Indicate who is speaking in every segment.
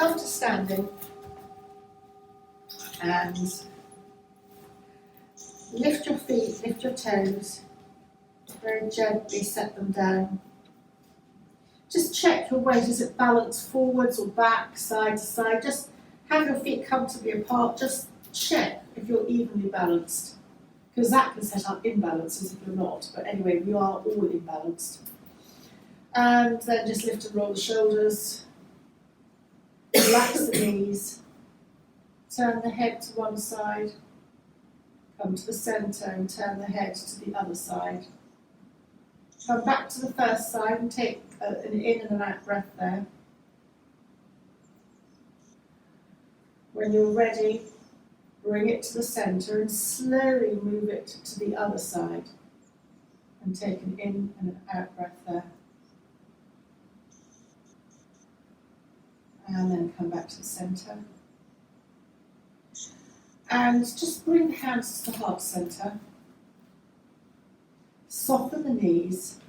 Speaker 1: come to standing and lift your feet, lift your toes, very gently set them down. Just check your weight, is it balanced forwards or back, side to side? Just have your feet comfortably apart, just check if you're evenly balanced, because that can set up imbalances if you're not, but anyway, we are all imbalanced. And then just lift and roll the shoulders, relax the knees, turn the head to one side, come to the centre and turn the head to the other side. Come back to the first side and take an in and an out breath there. When you're ready, bring it to the centre and slowly move it to the other side and take an in and an out breath there. And then come back to the centre. And just bring the hands to the heart centre. Soften the knees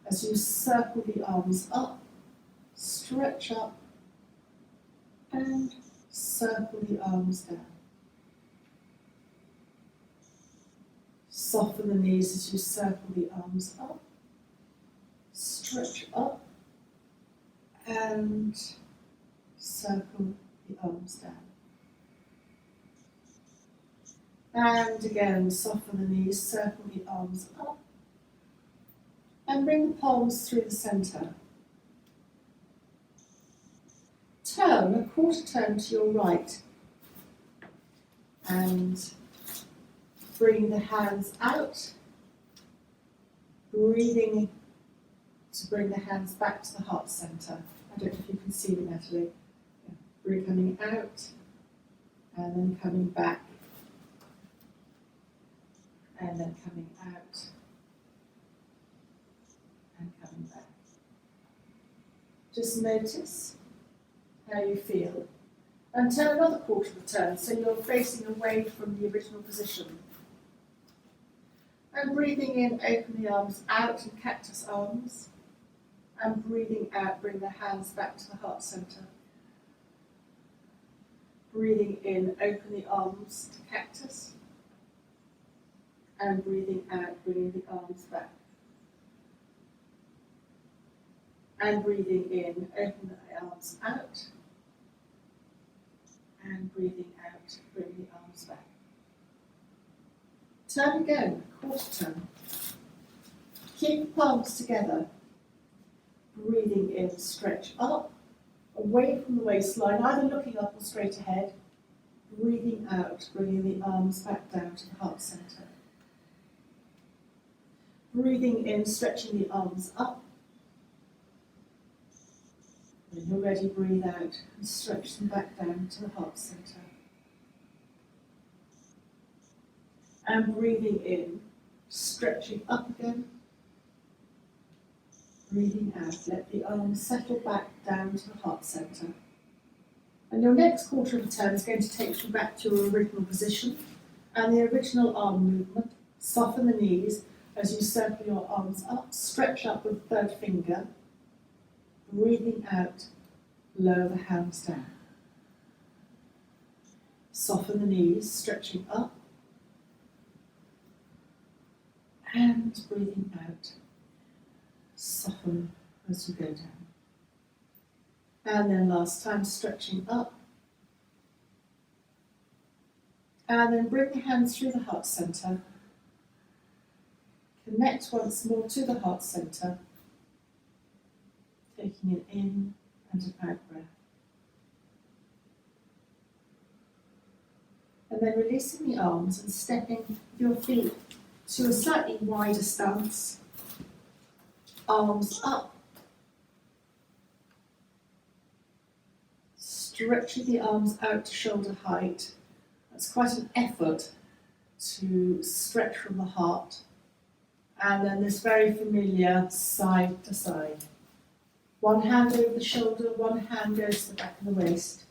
Speaker 1: as you circle the arms up, stretch up, and circle the arms down. Soften the knees as you circle the arms up, stretch up, and circle the arms down. And again, soften the knees, circle the arms up, and bring the palms through the centre. Turn a quarter turn to your right, and bring the hands out, breathing to bring the hands back to the heart centre. I don't know if you can see me, Natalie. Breathe coming out, and then coming back, and then coming out, and coming back. Just notice how you feel. And turn another quarter of a turn, so you're facing away from the original position. And breathing in, open the arms out in cactus arms. And breathing out, bring the hands back to the heart centre. Breathing in, open the arms to cactus. And breathing out, bringing the arms back. And breathing in, open the arms out. And breathing out, bring the arms back. Turn again, quarter turn. Keep the palms together. Breathing in, stretch up, away from the waistline, either looking up or straight ahead. Breathing out, bringing the arms back down to the heart centre. Breathing in, stretching the arms up. When you're ready, breathe out and stretch them back down to the heart centre. And breathing in, stretching up again. Breathing out, let the arms settle back down to the heart centre. And your next quarter of a turn is going to take you back to your original position and the original arm movement. Soften the knees as you circle your arms up, stretch up with the third finger. Breathing out, lower the hands down. Soften the knees, stretching up. And breathing out, soften as you go down. And then last time, stretching up. And then bring the hands through the heart centre. Connect once more to the heart centre. Taking an in and an out breath. And then releasing the arms and stepping your feet to a slightly wider stance. Arms up. Stretching the arms out to shoulder height. That's quite an effort to stretch from the heart. And then this very familiar side to side. One hand over the shoulder, one hand goes to the back of the waist.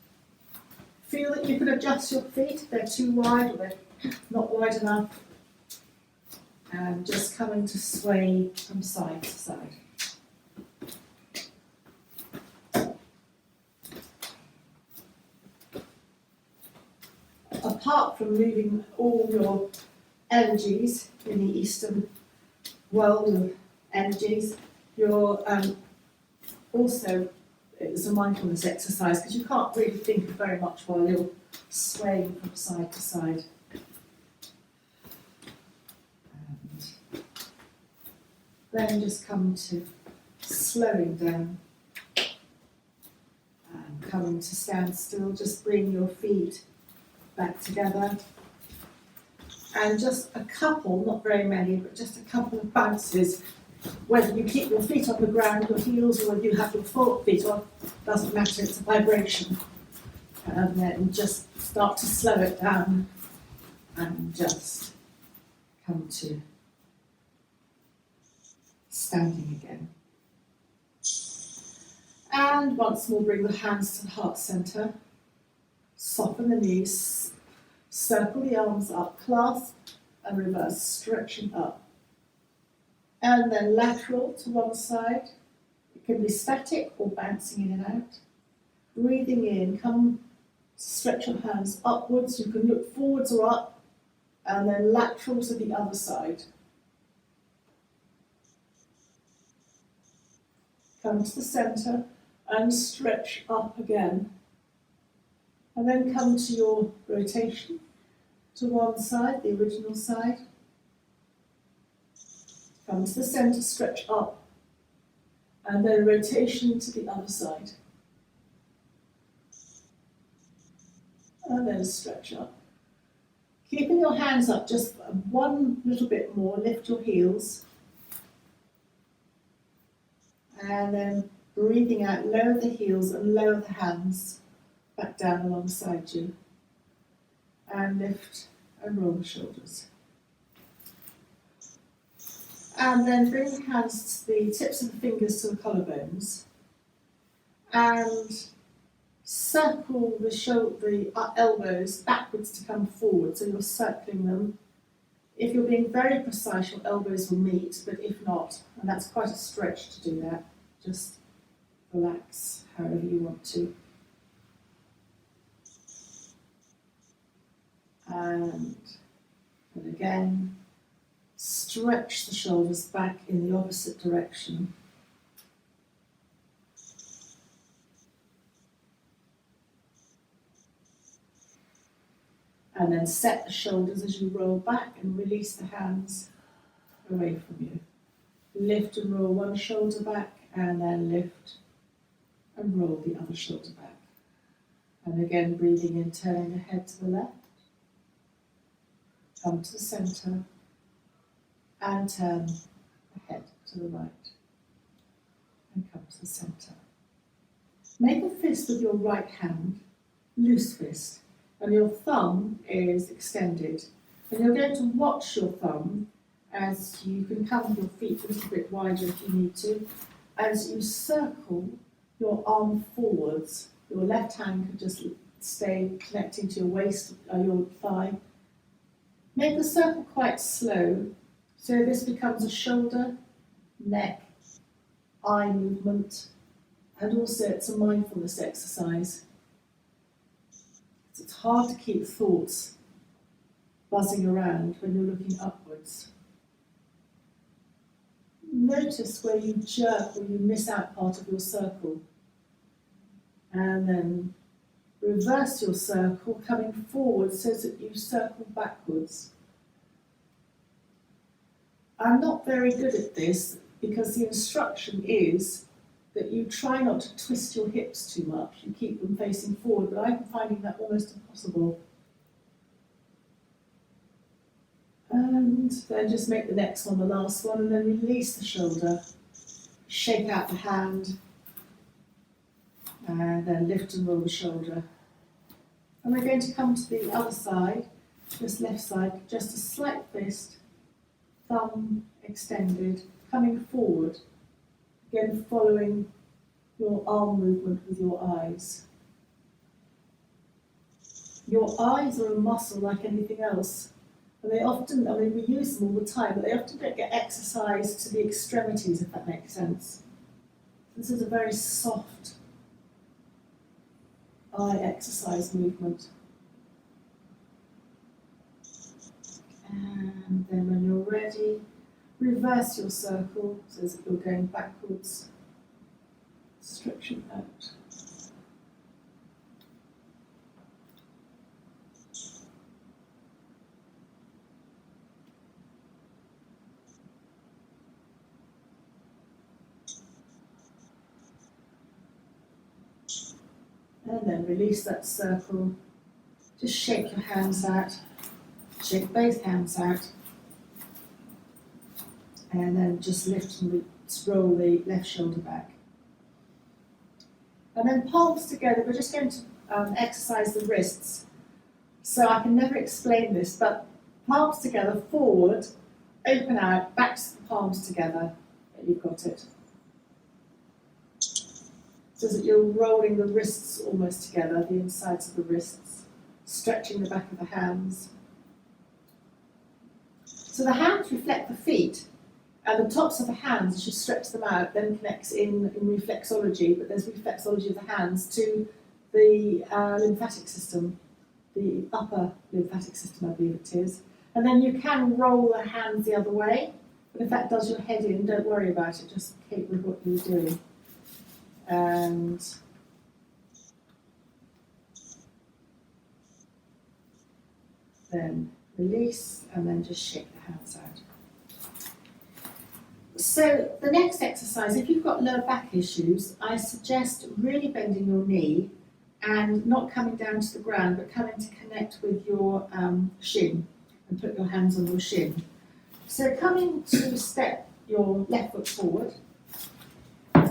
Speaker 1: Feel that you can adjust your feet if they're too wide or they're not wide enough. And just coming to sway from side to side. apart from moving all your energies in the Eastern world of energies, you're also, it's a mindfulness exercise because you can't really think of very much while you're swaying from side to side. And then just come to slowing down and coming to stand still. Just bring your feet back together. And just a couple, not very many, but just a couple of bounces. Whether you keep your feet on the ground, your heels, or whether you have your feet on, doesn't matter, it's a vibration. And then just start to slow it down and just come to standing again. And once more, bring the hands to the heart center. Soften the knees, circle the arms up, clasp and reverse, stretching up. And then lateral to one side. It can be static or bouncing in and out. Breathing in, come stretch your hands upwards. You can look forwards or up, and then lateral to the other side. Come to the center and stretch up again. And then come to your rotation to one side, the original side. Come to the center, stretch up, and then rotation to the other side. And then stretch up. Keeping your hands up just one little bit more, lift your heels. And then breathing out, lower the heels and lower the hands back down alongside you. And lift and roll the shoulders. And then bring the hands to the tips of the fingers to the collarbones. And circle the elbows backwards to come forward, so you're circling them. If you're being very precise, your elbows will meet, but if not, and that's quite a stretch to do that, just relax however you want to. And again, stretch the shoulders back in the opposite direction. And then set the shoulders as you roll back and release the hands away from you. Lift and roll one shoulder back, and then lift and roll the other shoulder back. And again, breathing in, turning the head to the left. Come to the center and turn the head to the right. And come to the center. Make a fist with your right hand, loose fist, and your thumb is extended. And you're going to watch your thumb as you can come your feet a little bit wider if you need to, as you circle your arm forwards. Your left hand can just stay connecting to your waist, your thigh. Make the circle quite slow, so this becomes a shoulder, neck, eye movement, and also it's a mindfulness exercise. It's hard to keep thoughts buzzing around when you're looking upwards. Notice where you jerk or you miss out part of your circle. And then reverse your circle, coming forward so that you circle backwards. I'm not very good at this because the instruction is that you try not to twist your hips too much. You keep them facing forward, but I'm finding that almost impossible. And then just make the next one the last one, and then release the shoulder. Shake out the hand, and then lift and roll the shoulder. And we're going to come to the other side, this left side, just a slight fist, thumb extended, coming forward. Again, following your arm movement with your eyes. Your eyes are a muscle like anything else. And they often, we use them all the time, but they often don't get exercised to the extremities, if that makes sense. This is a very soft eye exercise movement. And then when you're ready, reverse your circle so that you're going backwards, stretching out. And then release that circle. Just shake your hands out. Shake both hands out. And then just lift and roll the left shoulder back. And then palms together, we're just going to exercise the wrists. So I can never explain this, but palms together, forward, open out, back to the palms together. You've got it. So that you're rolling the wrists almost together, the insides of the wrists, stretching the back of the hands. So the hands reflect the feet, and the tops of the hands, as you stretch them out, then connects in reflexology, but there's reflexology of the hands to the lymphatic system, the upper lymphatic system, I believe it is. And then you can roll the hands the other way, but if that does your head in, don't worry about it, just keep with what you're doing. And then release, and then just shake the hands out. So the next exercise, if you've got lower back issues, I suggest really bending your knee and not coming down to the ground, but coming to connect with your shin and put your hands on your shin. So coming to step your left foot forward.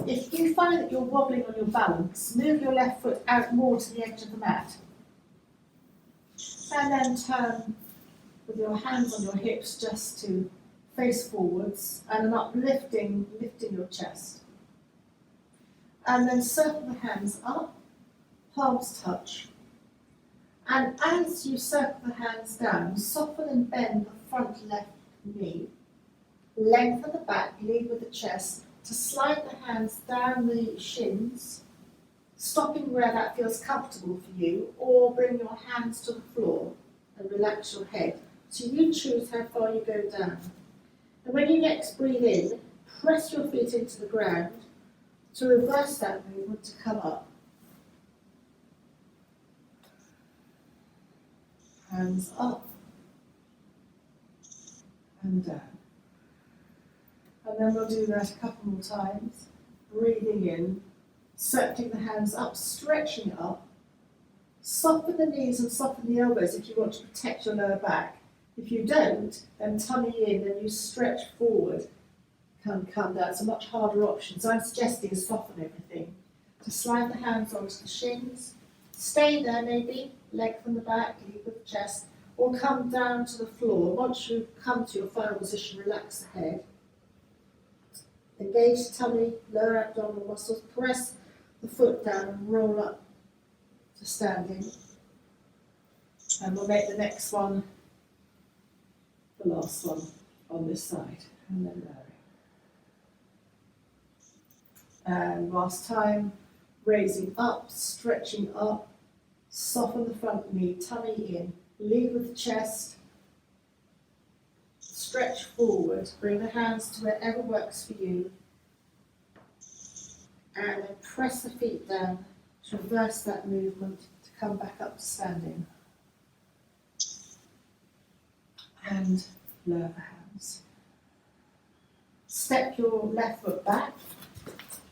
Speaker 1: If you find that you're wobbling on your balance, move your left foot out more to the edge of the mat. And then turn with your hands on your hips just to face forwards and an uplifting, lifting your chest. And then circle the hands up, palms touch. And as you circle the hands down, soften and bend the front left knee. Lengthen the back, lead with the chest, to slide the hands down the shins, stopping where that feels comfortable for you, or bring your hands to the floor and relax your head. So you choose how far you go down. And when you next breathe in, press your feet into the ground to reverse that movement to come up. Hands up and down. And then we'll do that a couple more times. Breathing in, circling the hands up, stretching up. Soften the knees and soften the elbows if you want to protect your lower back. If you don't, then tummy in and you stretch forward. Come down. It's a much harder option. So I'm suggesting soften everything. To slide the hands onto the shins. Stay there maybe, lengthen the back, lead with the chest, or come down to the floor. Once you come to your final position, relax the head. Engage the tummy, lower abdominal muscles, press the foot down and roll up to standing. And we'll make the next one the last one on this side. And then lowering. And last time, raising up, stretching up, soften the front knee, tummy in, lead with the chest, stretch forward, bring the hands to wherever works for you, and then press the feet down to reverse that movement to come back up to standing. And lower the hands. Step your left foot back,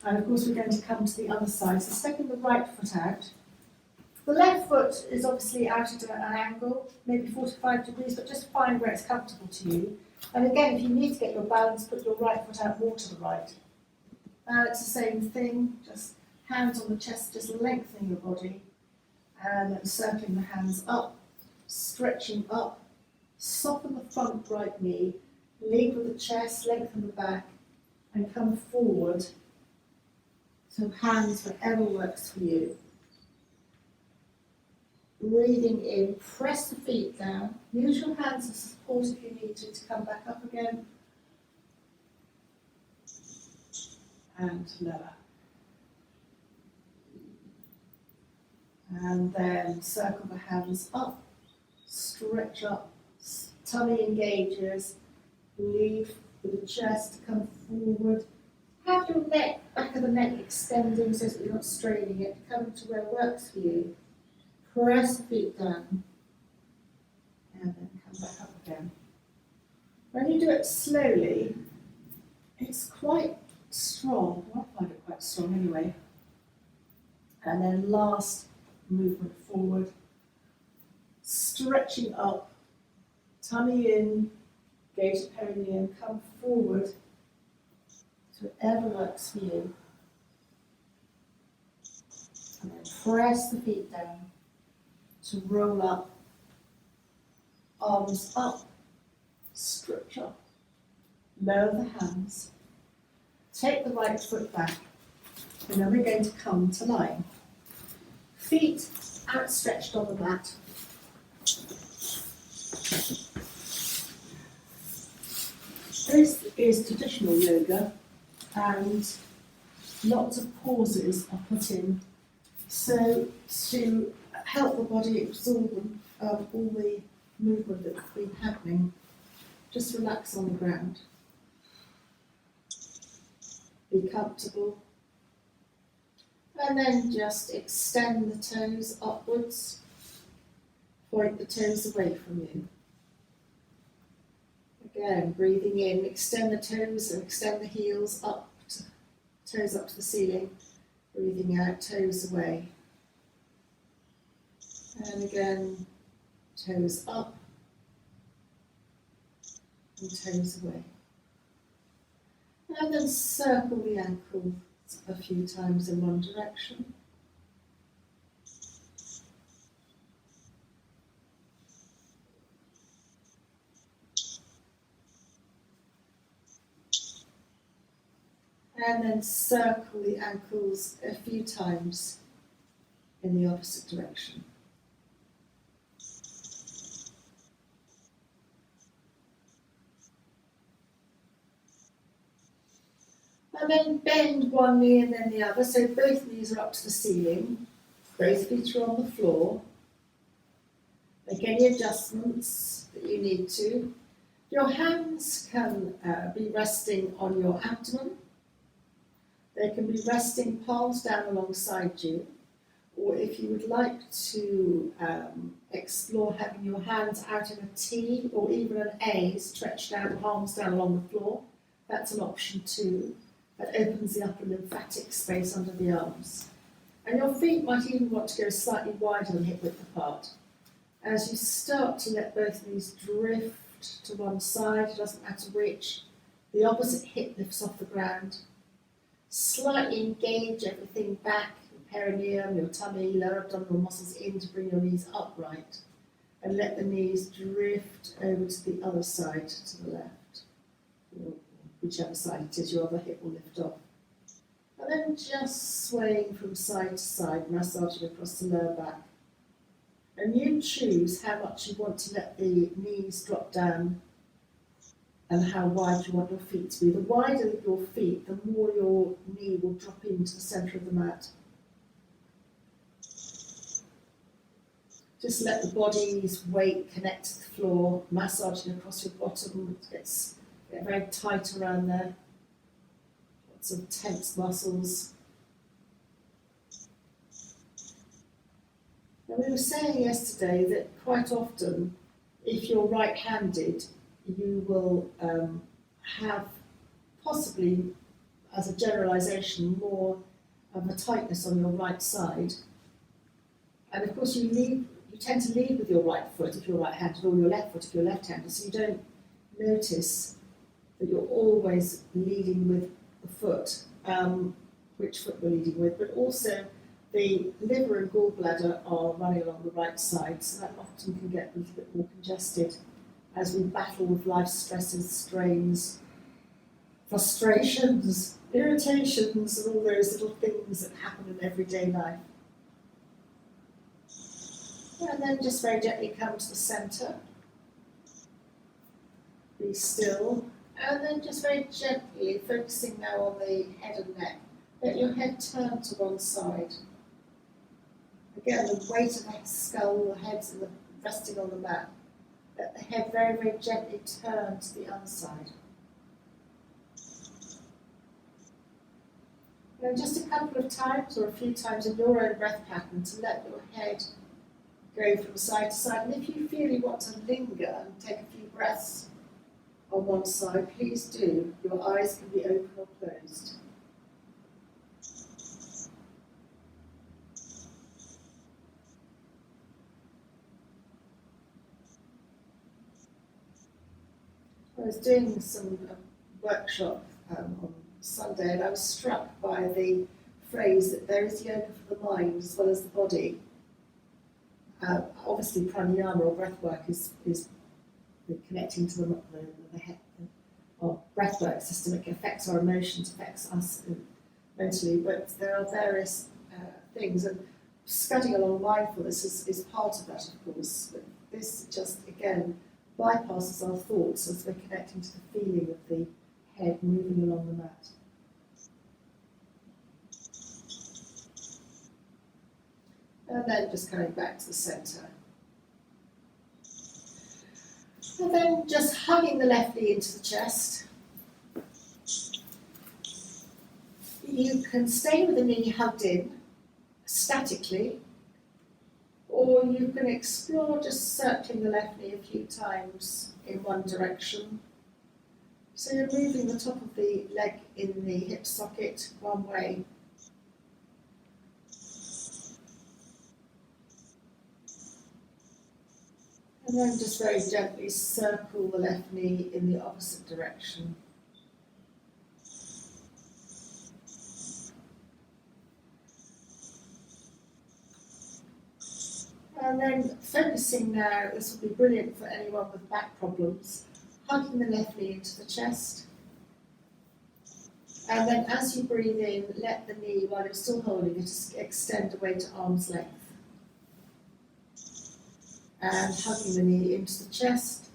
Speaker 1: and of course we're going to come to the other side, so stepping the right foot out. The left foot is obviously out at an angle, maybe 45 degrees, but just find where it's comfortable to you. And again, if you need to get your balance, put your right foot out more to the right. It's the same thing, just hands on the chest, just lengthening your body, and then circling the hands up, stretching up, soften the front right knee, lead with the chest, lengthen the back, and come forward. So hands wherever works for you. Breathing in, press the feet down, use your hands as support if you need to come back up again. And lower. And then circle the hands up, stretch up, tummy engages, leave with the chest, come forward. Have your neck, back of the neck extending so that you're not straining it. Come to where works for you. Press the feet down. And then come back up again. When you do it slowly, it's quite strong. Well, I find it quite strong anyway. And then last movement forward. Stretching up. Tummy in. Gaze at perineum. Come forward. So whatever works for you. And then press the feet down to roll up, arms up, stretch up, lower the hands, take the right foot back, and then we're going to come to lying. Feet outstretched on the mat. This is traditional yoga, and lots of pauses are put in so to help the body absorb all the movement that's been happening. Just relax on the ground. Be comfortable. And then just extend the toes upwards. Point the toes away from you. Again, breathing in, extend the toes and extend the heels up, toes up to the ceiling. Breathing out, toes away. And again, toes up and toes away. And then circle the ankle a few times in one direction. And then circle the ankles a few times in the opposite direction. And then bend one knee and then the other, so both knees are up to the ceiling, both feet are on the floor. Make any adjustments that you need to. Your hands can be resting on your abdomen. They can be resting palms down alongside you, or if you would like to explore having your hands out in a T or even an A, stretched out, palms down along the floor, that's an option too. That opens the upper lymphatic space under the arms. And your feet might even want to go slightly wider than hip width apart. As you start to let both knees drift to one side, it doesn't matter which, the opposite hip lifts off the ground. Slightly engage everything back, your perineum, your tummy, lower abdominal muscles in to bring your knees upright. And let the knees drift over to the other side, to the left. Whichever side it is, your other hip will lift off. And then just swaying from side to side, massaging across the lower back. And you choose how much you want to let the knees drop down and how wide you want your feet to be. The wider your feet, the more your knee will drop into the centre of the mat. Just let the body's weight connect to the floor, massaging across your bottom. Get very tight around there. Lots of tense muscles. And we were saying yesterday that quite often, if you're right-handed, you will have possibly, as a generalisation, more of a tightness on your right side. And of course you tend to lead with your right foot if you're right-handed, or your left foot if you're left-handed, so you don't notice that you're always leading with the foot, which foot we're leading with, but also the liver and gallbladder are running along the right side, so that often can get a little bit more congested as we battle with life stresses, strains, frustrations, irritations, and all those little things that happen in everyday life. And then just very gently come to the centre. Be still. And then just very gently, focusing now on the head and neck, let your head turn to one side. Again, the weight of the skull, the head's resting on the mat. Let the head very, very gently turn to the other side. And just a couple of times or a few times in your own breath pattern to let your head go from side to side. And if you feel you want to linger and take a few breaths on one side, please do. Your eyes can be open or closed. I was doing some workshop on Sunday, and I was struck by the phrase that there is yoga for the mind as well as the body. Obviously, pranayama or breath work is connecting to the head. Our breath work system, it affects our emotions, affects us mentally, but there are various things, and scudding along mindfulness is part of that, of course. But this just, again, bypasses our thoughts as we're connecting to the feeling of the head moving along the mat. And then just coming back to the centre. And then just hugging the left knee into the chest. You can stay with the knee hugged in, statically, or you can explore just circling the left knee a few times in one direction. So you're moving the top of the leg in the hip socket one way. And then just very gently circle the left knee in the opposite direction. And then focusing now, this will be brilliant for anyone with back problems, hugging the left knee into the chest. And then as you breathe in, let the knee, while you're still holding it, extend away to arm's length. And hugging the knee into the chest.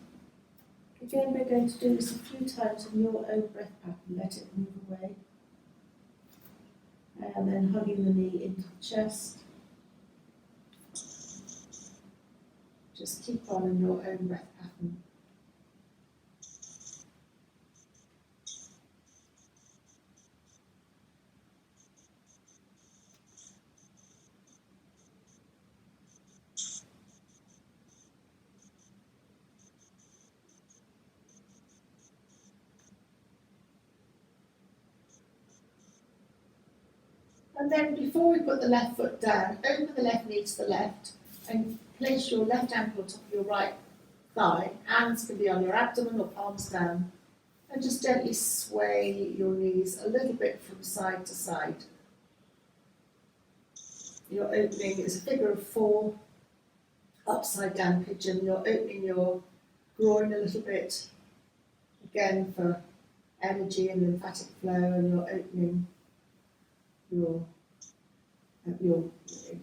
Speaker 1: Again, we're going to do this a few times in your own breath pattern, let it move away. And then hugging the knee into the chest. Just keep on in your own breath pattern. And then before we put the left foot down, open the left knee to the left and place your left ankle on top of your right thigh. Hands can be on your abdomen or palms down. And just gently sway your knees a little bit from side to side. Your opening is a figure of 4, upside down pigeon. You're opening your groin a little bit, again for energy and lymphatic flow, and you're opening you're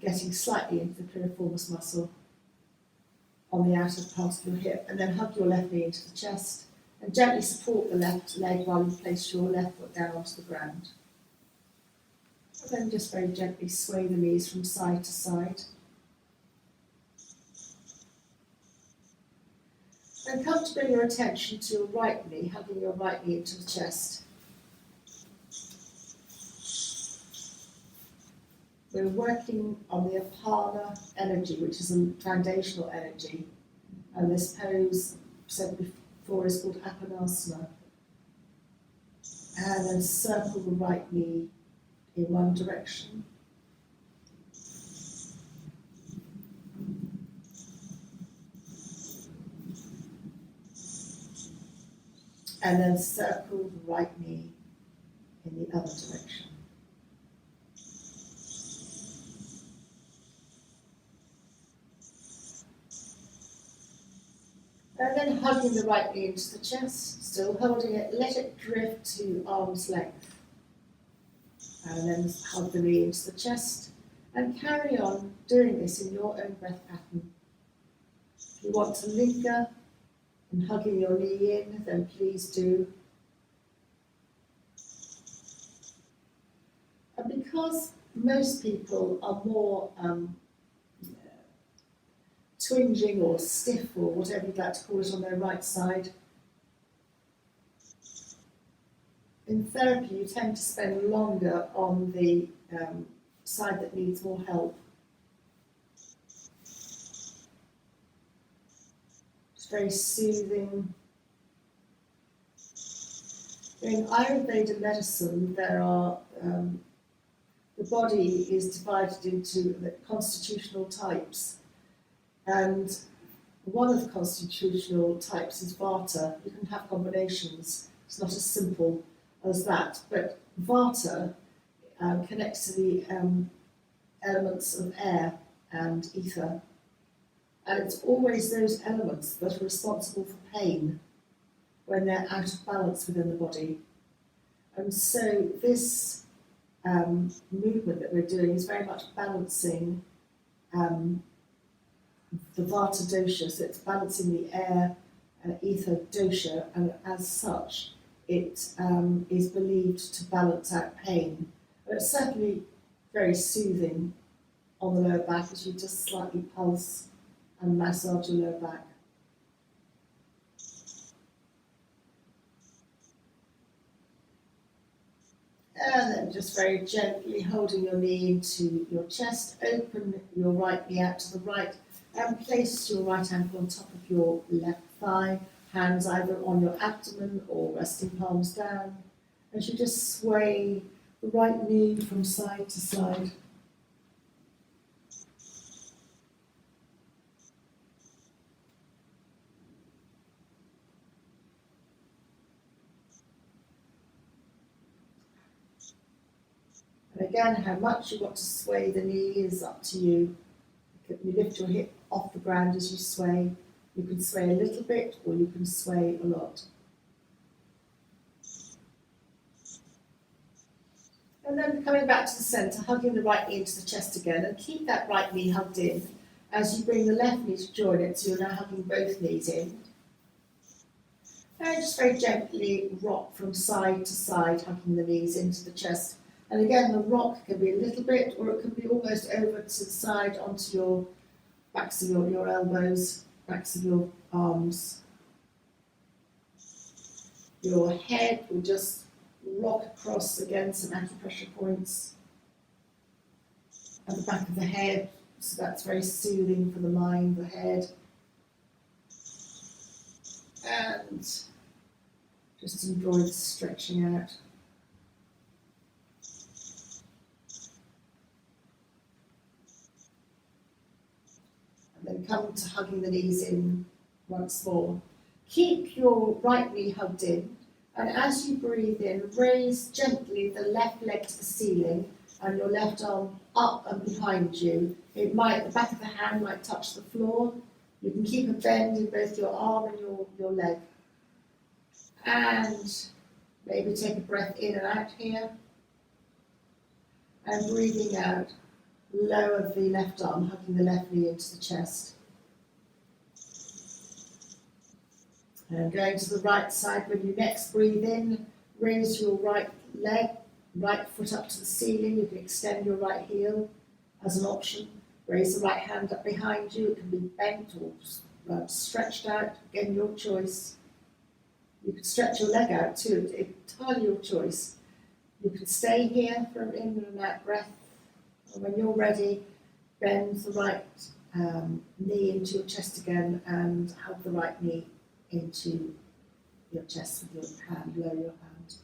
Speaker 1: getting slightly into the piriformis muscle on the outer part of your hip, and then hug your left knee into the chest and gently support the left leg while you place your left foot down onto the ground. And then just very gently sway the knees from side to side. And come to bring your attention to your right knee, hugging your right knee into the chest. We're working on the Apana energy, which is a foundational energy. And this pose, said before, is called Apanasana. And then circle the right knee in one direction. And then circle the right knee in the other direction. And then hugging the right knee into the chest, still holding it, let it drift to arm's length. And then hug the knee into the chest and carry on doing this in your own breath pattern. If you want to linger in hugging your knee in, then please do. And because most people are more twinging or stiff or whatever you'd like to call it on their right side. In therapy, you tend to spend longer on the side that needs more help. It's very soothing. In Ayurveda medicine, there are the body is divided into the constitutional types, and one of the constitutional types is Vata. You can have combinations. It's not as simple as that, but Vata connects to the elements of air and ether, and it's always those elements that are responsible for pain when they're out of balance within the body. And so this movement that we're doing is very much balancing the Vata dosha, so it's balancing the air ether dosha, and as such it is believed to balance out pain. But it's certainly very soothing on the lower back as you just slightly pulse and massage your lower back. And then just very gently holding your knee into your chest, open your right knee out to the right and place your right ankle on top of your left thigh, hands either on your abdomen or resting palms down, as you just sway the right knee from side to side. And again, how much you want to sway the knee is up to you. You lift your hip off the ground as you sway. You can sway a little bit or you can sway a lot. And then coming back to the centre, hugging the right knee into the chest again, and keep that right knee hugged in as you bring the left knee to join it, so you're now hugging both knees in. And just very gently rock from side to side, hugging the knees into the chest. And again, the rock can be a little bit, or it can be almost over to the side onto your backs of your elbows, backs of your arms. Your head will just rock across against some acupressure points at the back of the head, so that's very soothing for the mind, the head. And just enjoy the stretching out. And then come to hugging the knees in once more. Keep your right knee hugged in, and as you breathe in, raise gently the left leg to the ceiling and your left arm up and behind you. The back of the hand might touch the floor. You can keep a bend in both your arm and your leg. And maybe take a breath in and out here. And breathing out, lower the left arm, hugging the left knee into the chest. And going to the right side, when you next breathe in, raise your right leg, right foot up to the ceiling. You can extend your right heel as an option. Raise the right hand up behind you. It can be bent or stretched out. Again, your choice. You can stretch your leg out too. It's entirely your choice. You can stay here for an in and out breath. And when you're ready, bend the right knee into your chest again and hug the right knee into your chest with your hand, lower your hand.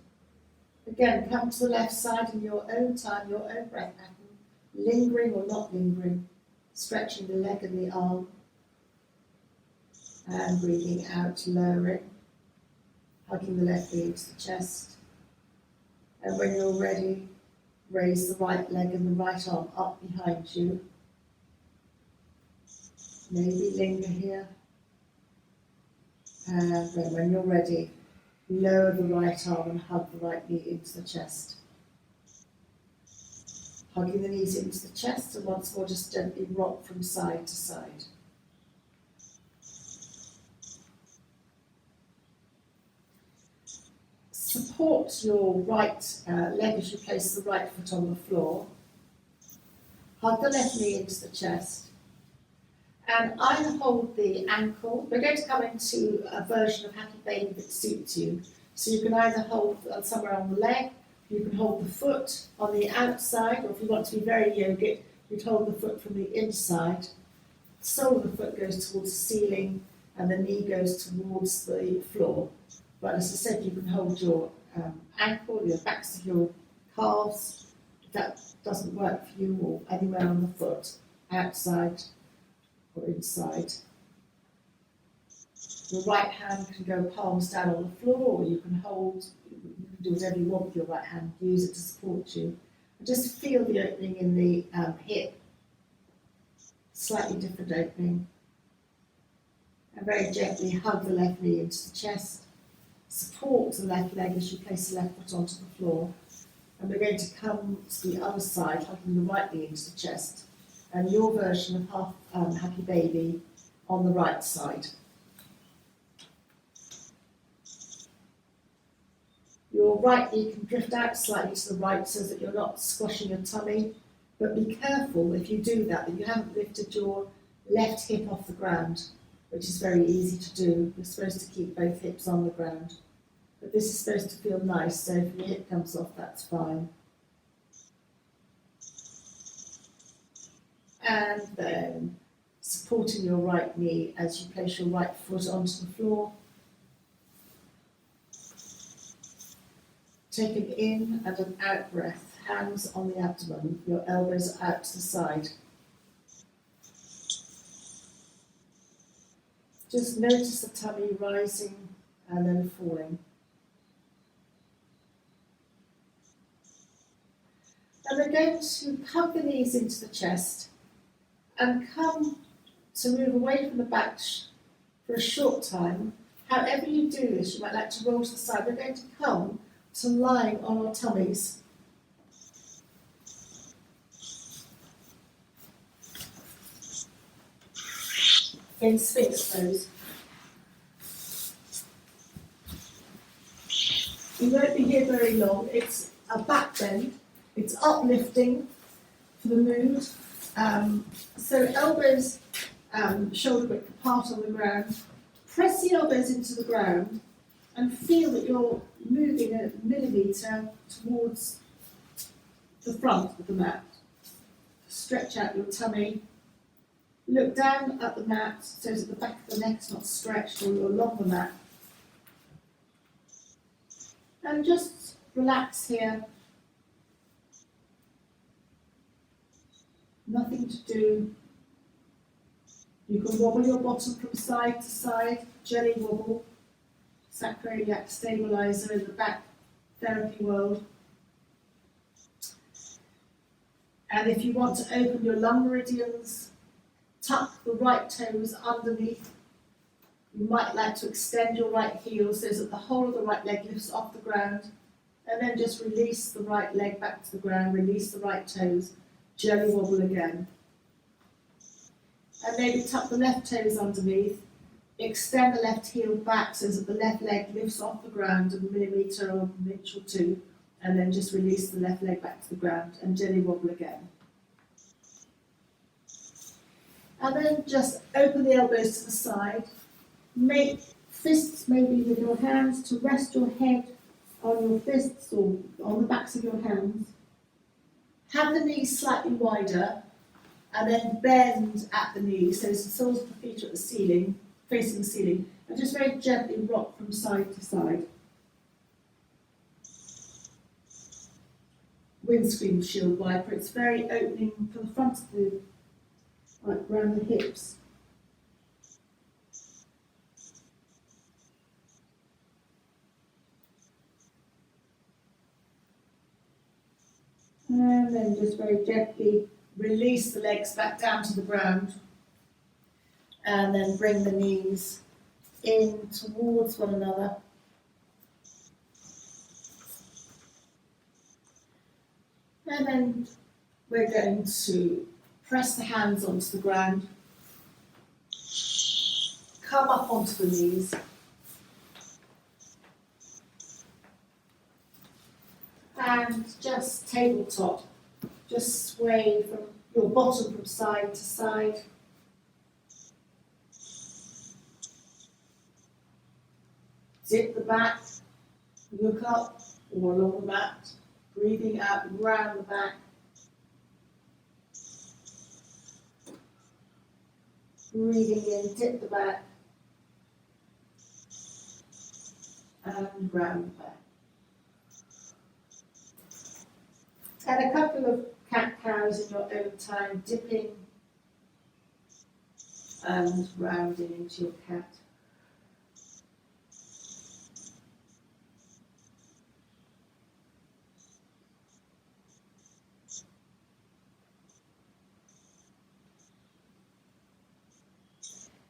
Speaker 1: Again, come to the left side in your own time, your own breath pattern, lingering or not lingering, stretching the leg and the arm, and breathing out, lowering, hugging the left knee into the chest. And when you're ready, raise the right leg and the right arm up behind you. Maybe linger here. And then when you're ready, lower the right arm and hug the right knee into the chest. Hugging the knees into the chest, and once more just gently rock from side to side. Support your right leg as you place the right foot on the floor. Hug the left knee into the chest. And either hold the ankle. We're going to come into a version of Happy Baby that suits you. So you can either hold somewhere on the leg, you can hold the foot on the outside, or if you want to be very yogic, you'd hold the foot from the inside. The sole of the foot goes towards the ceiling and the knee goes towards the floor. But as I said, you can hold your ankle, your backs of your calves. If that doesn't work for you, or anywhere on the foot, outside or inside. Your right hand can go palms down on the floor, or you can do whatever you want with your right hand, use it to support you. And just feel the opening in the hip, slightly different opening. And very gently hug the left knee into the chest. Support the left leg as you place the left foot onto the floor. And we're going to come to the other side, hugging the right knee into the chest. And your version of Happy Baby on the right side. Your right knee can drift out slightly to the right so that you're not squashing your tummy, but be careful if you do that you haven't lifted your left hip off the ground, which is very easy to do. You're supposed to keep both hips on the ground. But this is supposed to feel nice, so if your hip comes off, that's fine. And then supporting your right knee as you place your right foot onto the floor. Take an in and an out breath, hands on the abdomen, your elbows out to the side. Just notice the tummy rising and then falling. And we're going to hug the knees into the chest and come to move away from the back for a short time. However you do this, you might like to roll to the side. We're going to come to lying on our tummies. In Sphinx pose. You won't be here very long. It's a back bend. It's uplifting for the mood. So elbows, shoulder width apart on the ground. Press the elbows into the ground and feel that you're moving a millimetre towards the front of the mat. Stretch out your tummy. Look down at the mat so that the back of the neck is not stretched or you're along the mat. And just relax here. Nothing to do. You can wobble your bottom from side to side, jelly wobble, sacroiliac stabilizer in the back therapy world. And if you want to open your lung meridians, tuck the right toes underneath. You might like to extend your right heel so that the whole of the right leg lifts off the ground. And then just release the right leg back to the ground, release the right toes, jelly wobble again. And maybe tuck the left toes underneath, extend the left heel back so that the left leg lifts off the ground a millimetre or an inch or two, and then just release the left leg back to the ground and jelly wobble again. And then just open the elbows to the side, make fists maybe with your hands to rest your head on your fists or on the backs of your hands. Have the knees slightly wider and then bend at the knees so the soles of the feet are at the ceiling, facing the ceiling, and just very gently rock from side to side. Windscreen shield wiper, it's very opening for the front of the, like around the hips. And then just very gently release the legs back down to the ground. And then bring the knees in towards one another. And then we're going to press the hands onto the ground. Come up onto the knees. And just tabletop, just sway from your bottom from side to side. Dip the back, look up or along the mat, breathing out round the back. Breathing in, dip the back, and round the back. And a couple of cat-cows in your own time, dipping and rounding into your cat.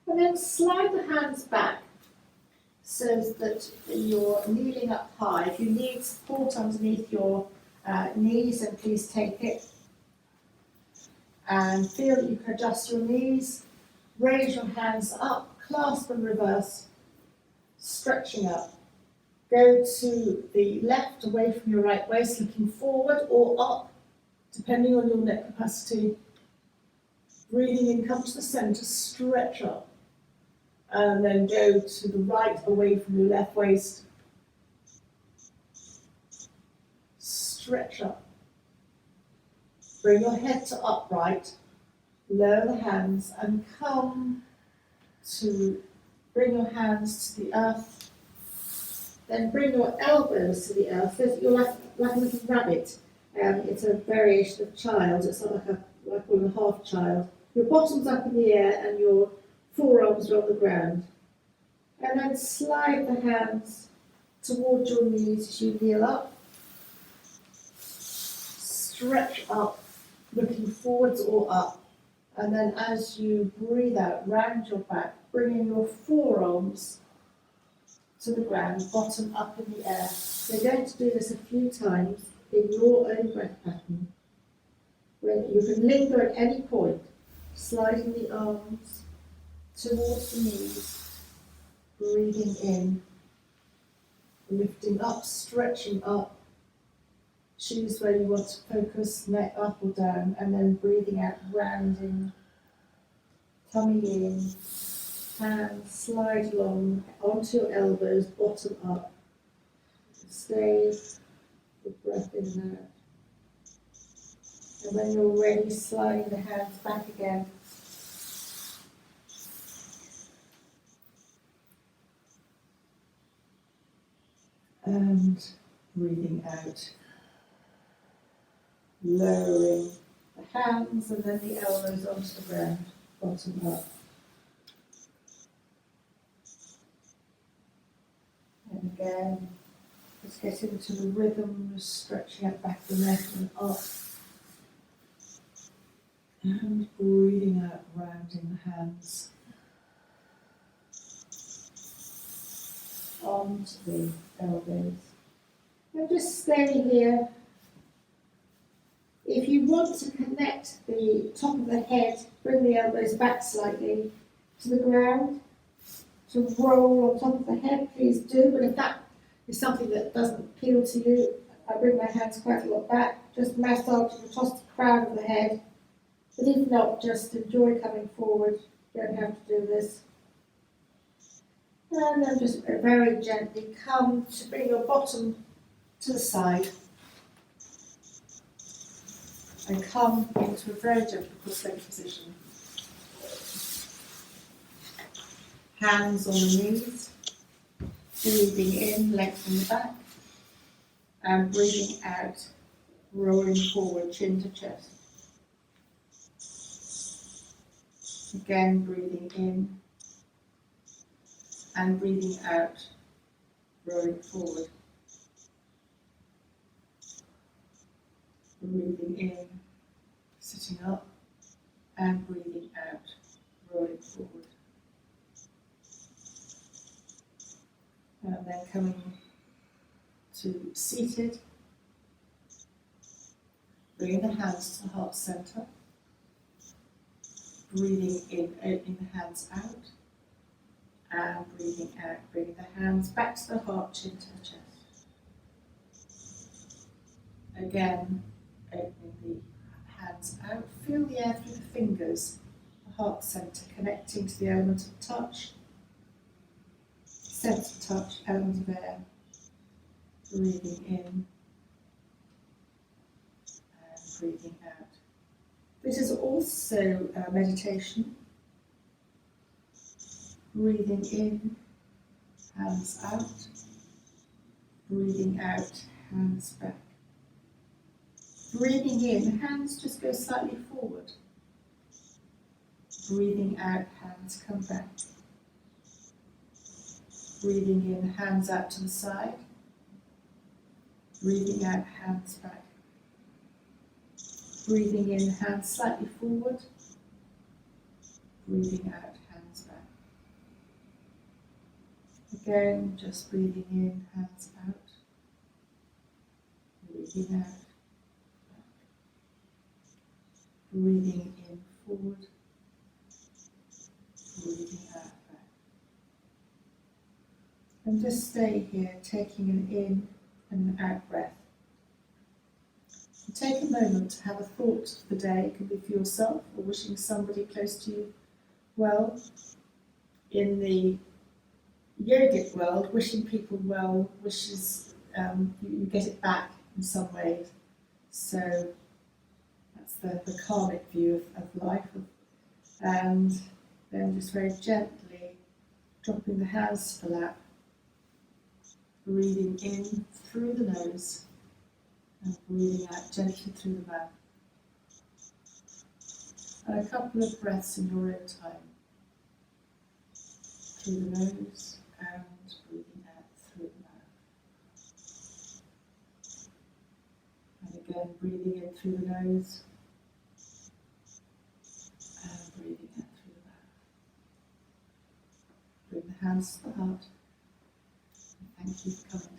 Speaker 1: And then slide the hands back so that you're kneeling up high. If you need support underneath your knees, then please take it. And feel that you can adjust your knees. Raise your hands up, clasp and reverse, stretching up. Go to the left, away from your right waist, looking forward or up, depending on your neck capacity. Breathing in, come to the centre, stretch up. And then go to the right, away from your left waist. Stretch up. Bring your head to upright. Lower the hands and come to bring your hands to the earth. Then bring your elbows to the earth. So you're like a little rabbit. It's a variation of child. It's not like a half child. Your bottom's up in the air and your forearms are on the ground. And then slide the hands towards your knees as you kneel up. Stretch up, looking forwards or up. And then as you breathe out, round your back, bringing your forearms to the ground, bottom up in the air. You're going to do this a few times in your own breath pattern. When you can linger at any point, sliding the arms towards the knees, breathing in, lifting up, stretching up. Choose where you want to focus, neck up or down, and then breathing out, rounding, tummy in, hands slide along onto your elbows, bottom up. Stay the breath in and out. And when you're ready, sliding the hands back again. And breathing out. Lowering the hands and then the elbows onto the ground, bottom up. And again, just get into the rhythm, stretching out back the neck and up. And breathing out, rounding the hands onto the elbows. And just stay here. If you want to connect the top of the head, bring the elbows back slightly to the ground, to roll on top of the head, please do. But if that is something that doesn't appeal to you, I bring my hands quite a lot back, just massage across the crown of the head. But if not, just enjoy coming forward. You don't have to do this. And then just very gently come to bring your bottom to the side. And come into a very gentle cross-legged position. Hands on the knees. Breathing in, lengthen the back. And breathing out, rolling forward, chin to chest. Again, breathing in. And breathing out, rolling forward. Breathing in, sitting up, and breathing out, rolling forward. And then coming to seated, bringing the hands to the heart center, breathing in, opening the hands out, and breathing out, bringing the hands back to the heart, chin to the chest. Again, opening the hands out, feel the air through the fingers, the heart center, connecting to the element of touch. sense of touch, element of air. Breathing in and breathing out. This is also meditation. Breathing in, hands out. Breathing out, hands back. Breathing in, hands just go slightly forward. Breathing out, hands come back. Breathing in, hands out to the side. Breathing out, hands back. Breathing in, hands slightly forward. Breathing out, hands back. Again, just breathing in, hands out. Breathing out, back. Breathing in, forward. Breathing out, back. And just stay here, taking an in and an out breath. And take a moment to have a thought for the day. It could be for yourself or wishing somebody close to you well. In the yogic world, wishing people well wishes you get it back in some ways. So that's the karmic view of life. And then just very gently dropping the hands to the lap, breathing in through the nose and breathing out gently through the mouth. And a couple of breaths in your own time. Through the nose and breathing out through the mouth. And again, breathing in through the nose and breathing out through the mouth. Bring the hands to the heart. And thank you for coming.